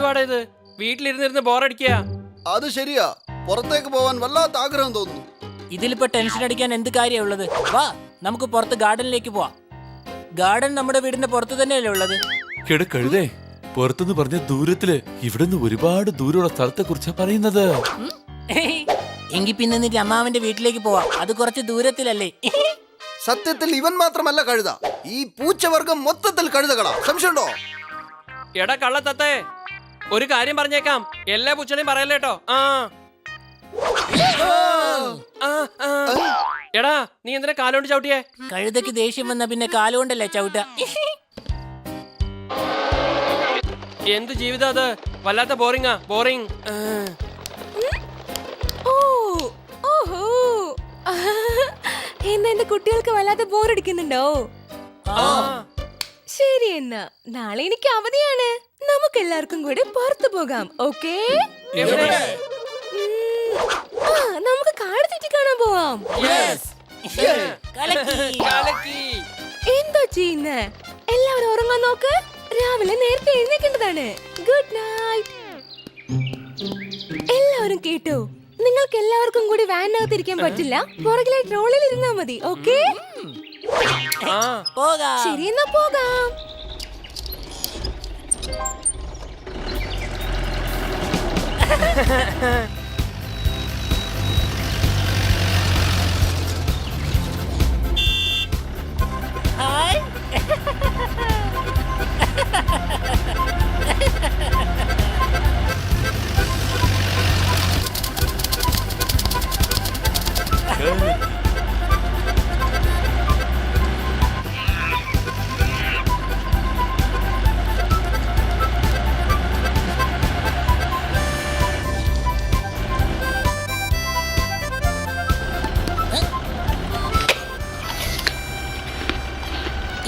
എന്തുവാടാ ഇത്? വീട്ടിലിരുന്നിരുന്ന് ബോറടിക്കുക. അത് ശരിയാ, പുറത്തേക്ക് പോവാൻ വല്ലാത്ത ആഗ്രഹം തോന്നുന്നു. ഇതിലിപ്പോ ടെൻഷൻ അടിക്കാൻ എന്ത് കാര്യമുള്ളത്? വാ, നമുക്ക് പുറത്ത് ഗാർഡനിലേക്ക് പോവാം. ഗാർഡൻ നമ്മുടെ വീടിന്റെ പുറത്ത് തന്നെയല്ലേ ഉള്ളത്? കഴുതേ, പുറത്തുനിന്ന് പറഞ്ഞ ദൂരത്തില് ഇവിടുന്ന് ഒരുപാട് ദൂരമുള്ള സ്ഥലത്തെ കുറിച്ചാ പറയുന്നത്. എങ്കി പിന്നെ നിന്റെ അമ്മാവന്റെ വീട്ടിലേക്ക് പോവാം, അത് കുറച്ച് ദൂരത്തിലല്ലേ. സത്യത്തിൽ ഇവൻ മാത്രമല്ല കഴുത, ഈ പൂച്ചവർഗം മൊത്തത്തിൽ കഴുതകളാ. സംശയമുണ്ടോ? എടാ കള്ളത്തത്തെ, ഒരു കാര്യം പറഞ്ഞേക്കാം, എല്ലാ പൂച്ചനെയും പറയല്ലേട്ടോ. എടാ നീ എന്തിനാ കാലോണ്ട് ചവിട്ടിയേ? കഴുതയ്ക്ക് ദേഷ്യം വന്ന പിന്നെ കാലുകൊണ്ടല്ലേ ചവിട്ട. എന്ത് ജീവിതം അത്, വല്ലാത്ത ബോറിംഗാ, ബോറിംഗ്. എന്റെ കുട്ടികൾക്ക് വല്ലാതെ ബോറടിക്കുന്നുണ്ടോ? ശരി, എന്നാ നാളെ എനിക്ക് അവധിയാണ്. നമുക്ക് എല്ലാവർക്കും കൂടി പുറത്തു പോകാം. ഓക്കേ, നമുക്ക് കാട് ചുറ്റി കാണാൻ പോവാം. എന്താ ചെയ്യുന്നേ? എല്ലാവരും ഉറങ്ങാൻ നോക്ക്, രാവിലെ നേരത്തെ എഴുന്നേക്കേണ്ടതാണ്. Good night. എല്ലാവരും കേട്ടോ? നിങ്ങൾക്ക് എല്ലാവർക്കും കൂടി വാനിനകത്ത് ഇരിക്കാൻ പറ്റില്ല, പുറകിലെ ട്രോളിൽ ഇരുന്നാ മതി. ഓക്കേ, ശരി, എന്നാ പോകാം.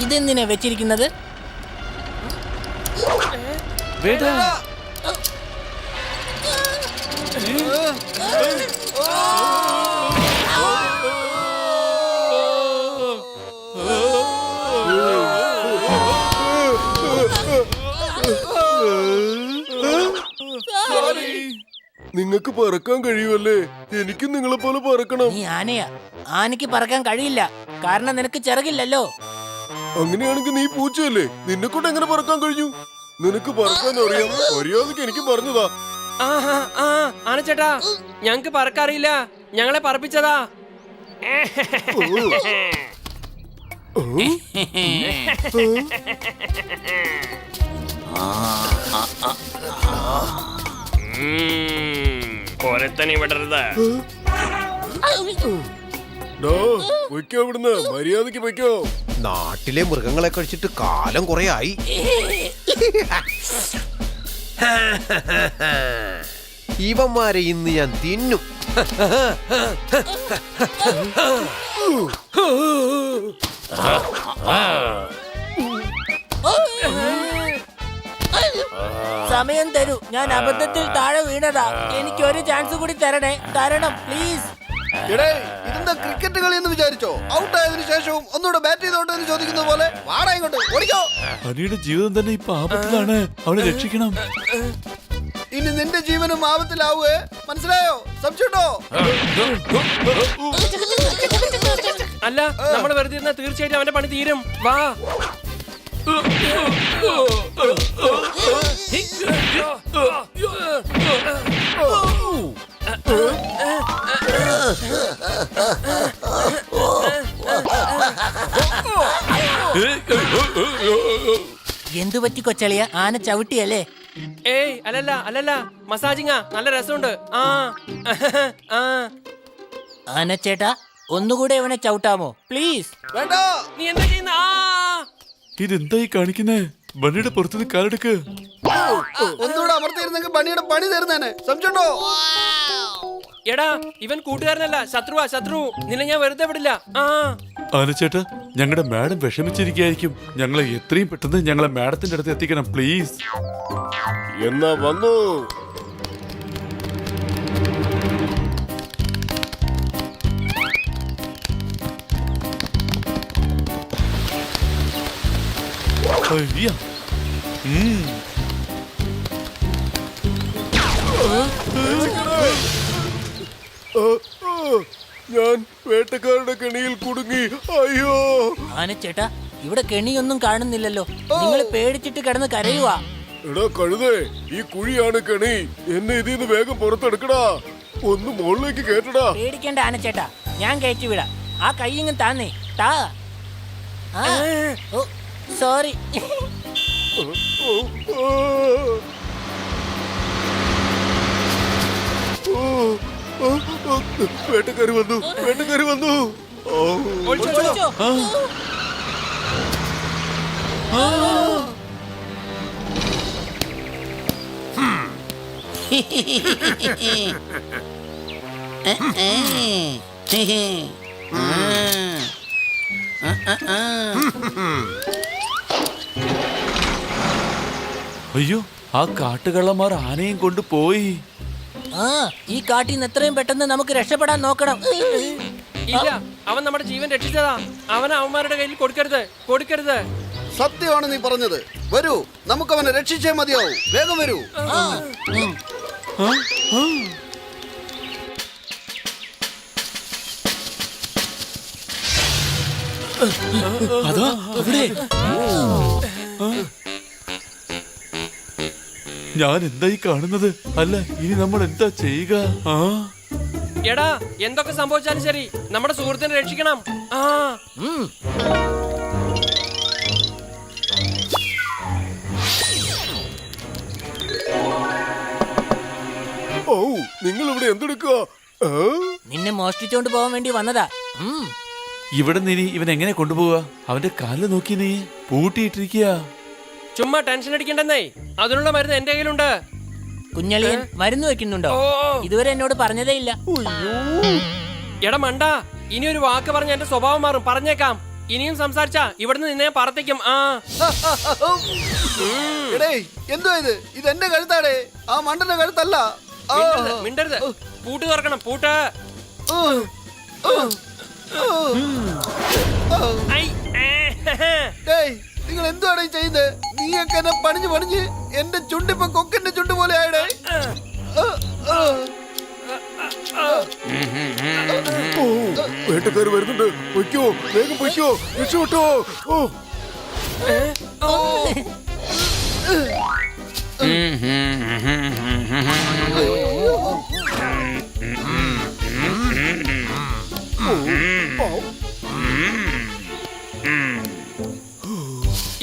ഇതെന്തിനാ വെച്ചിരിക്കുന്നത്? നിങ്ങക്ക് പറക്കാൻ കഴിയുമല്ലേ? എനിക്ക് നിങ്ങളെ പോലെ പറക്കണം. നീ ആനയാ, ആനയ്ക്ക് പറക്കാൻ കഴിയില്ല, കാരണം നിനക്ക് ചിറകില്ലല്ലോ. അങ്ങനെയാണെങ്കിൽ നീ പൂച്ചയല്ലേ, നിന്നെ കൊണ്ട് എങ്ങനെ പറക്കാൻ കഴിഞ്ഞു? നിനക്ക് പറക്കാൻ അറിയാം, മര്യാദക്ക് എനിക്ക് പറഞ്ഞതാ. ആനച്ചേട്ടാ, ഞങ്ങക്ക് പറക്കറിയില്ല, ഞങ്ങളെ പറപ്പിച്ചതാ. ഒരുത്തനെ വിടരുത്. പൊയ്ക്കോ ഇവിടുന്ന്, മര്യാദക്ക് പൊയ്ക്കോ. നാട്ടിലെ മൃഗങ്ങളെ കഴിച്ചിട്ട് കാലം കുറെ ആയി. ഇവന്മാരെ ഇന്ന് ഞാൻ തിന്നും. സമയം തരൂ, ഞാൻ അബദ്ധത്തിൽ താഴെ വീണതാ, എനിക്കൊരു ചാൻസ് കൂടി തരണം പ്ലീസ്. ഇതെന്താ ക്രിക്കറ്റ് കളി എന്ന് വിചാരിച്ചോ? ഔട്ട് ആയതിനു ശേഷവും ഒന്നുകൂടെ ബാറ്റ് ചെയ്തോട്ടെ എന്ന് ചോദിക്കുന്നത് പോലെ വാടാ ഇങ്ങോട്ട്, ഓടിക്കോ. ഹണിയുടെ ജീവിതം തന്നെ ഇപ്പൊ ആപത്തിലാണ്, അവളെ രക്ഷിക്കണം. ഇനി നിന്റെ ജീവനും ആപത്തിലാവുകയെ, മനസ്സിലായോ? സംശയമുണ്ടോ? അല്ല, നമ്മൾ വെറുതെ ഇരുന്നാ തീർച്ചയായിട്ടും അവന്റെ പണി തീരും. വാ. എന്തു പറ്റി കൊച്ചളിയ? ആന ചവിട്ടിയല്ലേ? ഏയ് അല്ലല്ല, മസാജിങ്ങാ, നല്ല രസമുണ്ട്. ആനച്ചേട്ടാ, ഒന്നുകൂടെ അവനെ ചവിട്ടാമോ പ്ലീസ്? വേണ്ട. നീ എന്താ ചെയ്യുന്ന? ഇതെന്തായി കാണിക്കുന്നേ? ബണ്ണിയുടെ പുറത്തുനിന്ന് കാലെടുക്ക്. ഒന്നുകൂടെ അമർത്തിയിരുന്നെങ്കിൽ പണിയുടെ പണി തരുന്നേനെ. സംശയമുണ്ടോ? എടാ, ഇവൻ കൂട്ടുകാരനല്ല, ശത്രുവാ, ശത്രു. നിന്നെ ഞാൻ വെറുതെ വിടില്ല. ആനച്ചേട്ടാ, ഞങ്ങളുടെ മാഡം വിഷമിച്ചിരിക്കുകയായിരിക്കും, ഞങ്ങളെ എത്രയും പെട്ടെന്ന് ഞങ്ങളെ മാഡത്തിന്റെ അടുത്ത് എത്തിക്കണം പ്ലീസ്. എന്നാ വന്നു. ഞാൻ വേട്ടക്കാരുടെ കെണിയിൽ കുടുങ്ങി. അയ്യോ. ആനച്ചേട്ടാ, ഇവിടെ കെണിയൊന്നും കാണുന്നില്ലല്ലോ. നിങ്ങൾ പേടിച്ചിട്ട് കിടന്ന് കരയുവാ. എടാ കഴുതേ, ഈ കുഴിയാണ് കെണി. എന്നെ ഇതിന്ന് വേഗം പുറത്തെടുക്കടാ. ഒന്ന് മുകളിലേക്ക് കേട്ടടാ. പേടിക്കേണ്ട ആനച്ചേട്ടാ, ഞാൻ കയറ്റി വിടാം. ആ കൈ ഇങ്ങ് താന്നേ. താ. ആ, ഓ, സോറി. വേട്ടക്കാര് വന്നു, വേട്ടക്കാര് വന്നു. ഒളിച്ചോ. അയ്യോ, ആ കാട്ടുകള്ളന്മാർ ആനയും കൊണ്ട് പോയി. ആ, ഈ കാട്ടിൽ നിന്ന് എത്രയും പെട്ടെന്ന് നമുക്ക് രക്ഷപ്പെടാൻ നോക്കണം. ഇല്ല, അവൻ നമ്മുടെ ജീവൻ രക്ഷിച്ചതാ. അവൻ അവന്മാരുടെ കയ്യിൽ കൊടുക്കരുത്. സത്യമാണ് നീ പറഞ്ഞത്. വരൂ, നമുക്ക് അവനെ രക്ഷിച്ചേ മതിയാവൂ. വേഗം വരൂ. അതാ അവിടെ. ഞാൻ എന്തായി കാണുന്നത്? അല്ല, ഇനി നമ്മൾ എന്താ ചെയ്യുക? എടാ, എന്തൊക്കെ സംഭവിച്ചാലും ശരി, നമ്മുടെ സുഹൃത്തിനെ രക്ഷിക്കണം. ആ, ഓ, നിങ്ങൾ ഇവിടെ എന്തെടുക്കുക? നിന്നെ മോഷ്ടിച്ചോണ്ട് പോകാൻ വേണ്ടി വന്നതാ. ഇവിടെ നിന്ന് ഇവൻ എങ്ങനെ കൊണ്ടുപോവാ? അവന്റെ കാല് നോക്കി, നീ പൂട്ടിയിട്ടിരിക്കുക. ചുമ്മാ ടെൻഷൻ അടിക്കണ്ടെന്നേ. അതിനുള്ള മരുന്ന് എന്റെ കയ്യിലുണ്ട്. കുഞ്ഞളിയൻ മരുന്ന് വെക്കുന്നുണ്ടോ? ഓ. ഇതുവരെ എന്നോട് പറഞ്ഞതേ ഇല്ല. എടാ മണ്ട, ഇനി ഒരു വാക്ക് പറഞ്ഞ എന്റെ സ്വഭാവം മാറും. പറഞ്ഞേക്കാം. ഇനിയും സംസാരിച്ചാ ഇവിടുന്ന് നിന്നെ പറത്തേക്കും. ആ, എടേ, എന്തുവാ ഇത്? ഇത് എന്റെ കഴുത്താടേ, ആ മണ്ടന്റെ കഴുത്തല്ല. മിണ്ടരുത്. പൂട്ട് തുറക്കണം, പൂട്ട്. ഐ, ഡേയ്, നിങ്ങൾ എന്തുവാണ് ഈ ചെയ്യുന്നത്? നീയൊക്കെ എന്നെ പണിഞ്ഞ് എന്റെ ചുണ്ടിപ്പോ കൊക്കന്റെ ചുണ്ട് പോലെ ആയടേ. വേട്ടക്കാര് വരുന്നുണ്ട്. പൊയ്ക്കോ, വേഗം പൊയ്ക്കോ, രക്ഷപ്പെട്ടോ.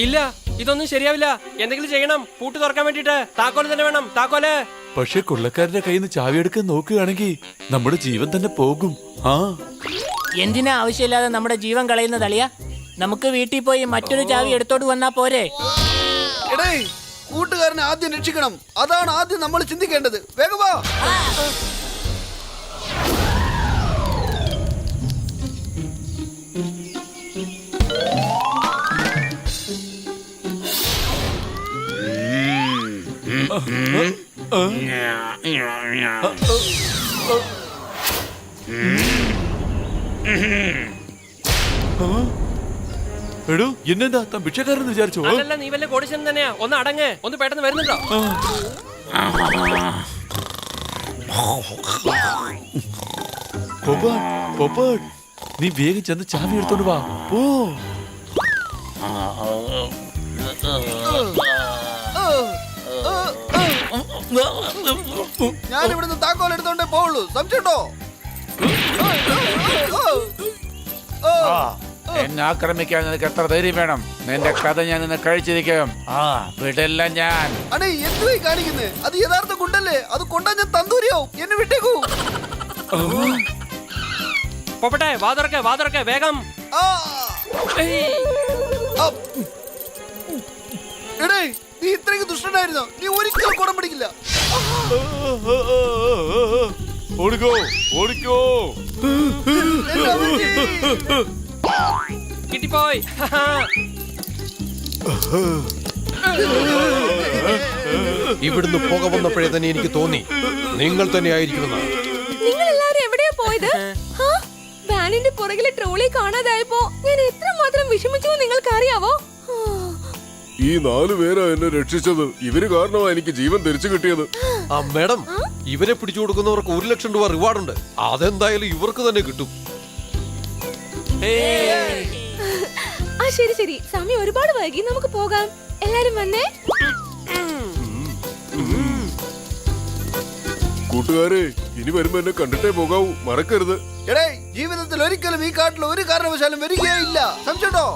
ഇല്ല, ഇതൊന്നും ശരിയാവില്ല. എന്തെങ്കിലും ചെയ്യണം. പൂട്ട് തുറക്കാൻ വേണ്ടിട്ട് താക്കോല് തന്നെ വേണം. താക്കോല്. പക്ഷെ കൊള്ളക്കാരന്റെ കയ്യിൽ നിന്ന് ചാവിയെടുക്കാൻ നോക്കുകയാണെങ്കിൽ നമ്മുടെ ജീവൻ തന്നെ പോകും. എന്തിനാ ആവശ്യമില്ലാതെ നമ്മുടെ ജീവൻ കളയുന്നത് അളിയ? നമുക്ക് വീട്ടിൽ പോയി മറ്റൊരു ചാവി എടുത്തോണ്ട് വന്നാ പോരെ? എടേ, കൂട്ടുകാരനെ ആദ്യം രക്ഷിക്കണം. അതാണ് ആദ്യം നമ്മൾ ചിന്തിക്കേണ്ടത്. വേഗം വാ. എടോ, എന്നെന്താ താൻ ഭിക്ഷക്കാരെന്ന് വിചാരിച്ചോ? അല്ലല്ല, നീ വല്ല കോടിച്ചൻ തന്നെയാ. ഒന്ന് അടങ്ങ്. ഒന്ന് പെട്ടെന്ന് വരുന്നുണ്ടോ? പൊപ്പാട്, നീ വേഗം ചെന്ന് ചാവി എടുത്തോണ്ട് വാ. പോ. ഞാൻ ഇവിടുന്ന് താക്കോൽ എടുത്തോണ്ടേ പോവുള്ളൂ. സംശയമുണ്ടോ? എന്നെ ആക്രമിക്കാൻ നിനക്ക് എത്ര ധൈര്യം വേണം? നിന്റെ കഥ ഞാൻ നിന്നെ കഴിച്ചിരിക്കും. വിടില്ല ഞാൻ. അണേ, എന്തുവായി കാണിക്കുന്നേ? അത് യഥാർത്ഥ കൊണ്ടല്ലേ? അത് കൊണ്ടാ ഞാൻ തന്തൂരിയാവും. എന്നെ വിട്ടേക്കൂ. പോപ്പട്ടെ, വാതുറക്കെ വേഗം. എടേ, നീ ഇത്രയ്ക്ക് ദുഷ്ടനായിരുന്നോ? നീ ഒരിക്കലും കുടം പിടിക്കില്ല. ഓടിക്കോ, ഓടിക്കോ. കിട്ടിപ്പോയി. ഇവിടുന്ന് പുക വന്നപ്പോഴേ തന്നെ എനിക്ക് തോന്നി നിങ്ങൾ തന്നെ ആയിരിക്കുമെന്ന്. നിങ്ങൾ എല്ലാവരും എവിടെയാ പോയത്? വാനിന്റെ പുറകിലെ ട്രോളി കാണാതായപ്പോ ഞാൻ എത്രമാത്രം വിഷമിച്ചു നിങ്ങൾക്ക് അറിയാവോ? ഈ 4 പേരാ എന്നെ രക്ഷിച്ചത്. ഇവര് കാരണമാ എനിക്ക് ജീവൻ തിരിച്ചു കിട്ടിയത്. ആ മാഡം, ഇവരെ പിടിച്ചു കൊടുക്കുന്നവർക്ക് 1 ലക്ഷം രൂപ റിവാർഡുണ്ട്. അതെന്തായാലും ഇവർക്ക് തന്നെ കിട്ടും. ആ ശരി ശരി, സമയം ഒരുപാട് വൈകി, നമുക്ക് പോകാം. എല്ലാരും വന്നേ. കൂട്ടുകാരെ, ഇനി വരുമ്പോ എന്നെ കണ്ടിട്ടേ പോകാവൂ, മറക്കരുത്. എടേ, ജീവിതത്തിൽ ഒരിക്കലും ഈ കാട്ടിൽ ഒരു കാരണവശാലും വരികയേ ഇല്ല. സംശയട്ടോ?